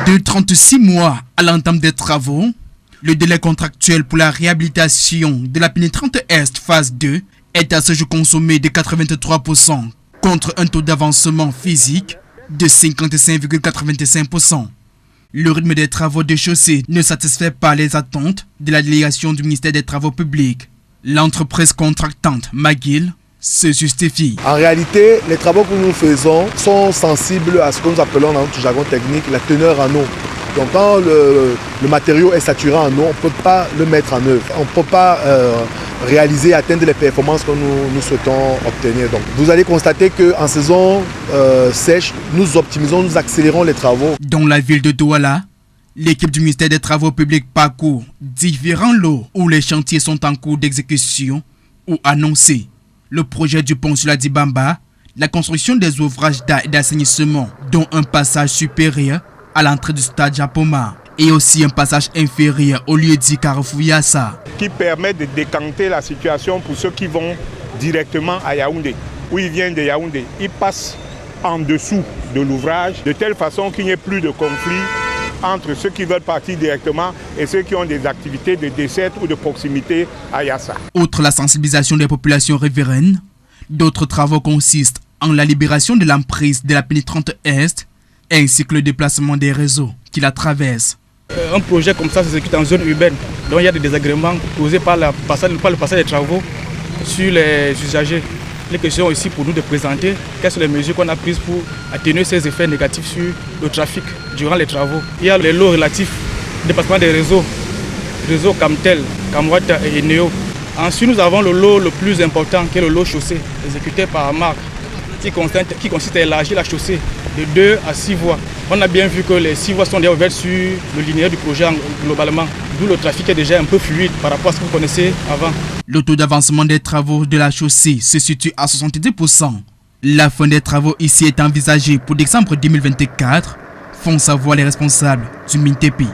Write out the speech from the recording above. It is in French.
De 36 mois à l'entame des travaux, le délai contractuel pour la réhabilitation de la pénétrante Est phase 2 est à ce jour consommé de 83% contre un taux d'avancement physique de 55,85%. Le rythme des travaux de chaussée ne satisfait pas les attentes de la délégation du ministère des Travaux publics. L'entreprise contractante McGill se justifie. En réalité, les travaux que nous faisons sont sensibles à ce que nous appelons dans notre jargon technique la teneur en eau. Donc quand le matériau est saturé en eau, on ne peut pas le mettre en œuvre. On ne peut pas réaliser et atteindre les performances que nous souhaitons obtenir. Donc vous allez constater qu'en saison sèche, nous optimisons, nous accélérons les travaux. Dans la ville de Douala, l'équipe du ministère des Travaux publics parcourt différents lots où les chantiers sont en cours d'exécution ou annoncés. Le projet du pont sur la Dibamba, la construction des ouvrages d'art et d'assainissement, dont un passage supérieur à l'entrée du stade Japoma et aussi un passage inférieur au lieu dit Carrefour Yassa. Qui permet de décanter la situation pour ceux qui vont directement à Yaoundé, où ils viennent de Yaoundé. Ils passent en dessous de l'ouvrage de telle façon qu'il n'y ait plus de conflit entre ceux qui veulent partir directement et ceux qui ont des activités de dessert ou de proximité à Yassa. Outre la sensibilisation des populations riveraines, d'autres travaux consistent en la libération de l'emprise de la pénétrante Est ainsi que le déplacement des réseaux qui la traversent. Un projet comme ça s'exécute en zone urbaine, donc il y a des désagréments causés par le passage des travaux sur les usagers. Les questions ici pour nous de présenter quelles sont les mesures qu'on a prises pour atténuer ces effets négatifs sur le trafic durant les travaux. Il y a les lots relatifs au déplacement des réseaux Camtel, Camouata et Neo. Ensuite, nous avons le lot le plus important qui est le lot chaussée, exécuté par Marc, qui consiste à élargir la chaussée de 2 à 6 voies. On a bien vu que les 6 voies sont déjà ouvertes sur le linéaire du projet globalement, d'où le trafic est déjà un peu fluide par rapport à ce que vous connaissez avant. Le taux d'avancement des travaux de la chaussée se situe à 70%. La fin des travaux ici est envisagée pour décembre 2024, font savoir les responsables du MINTEPI.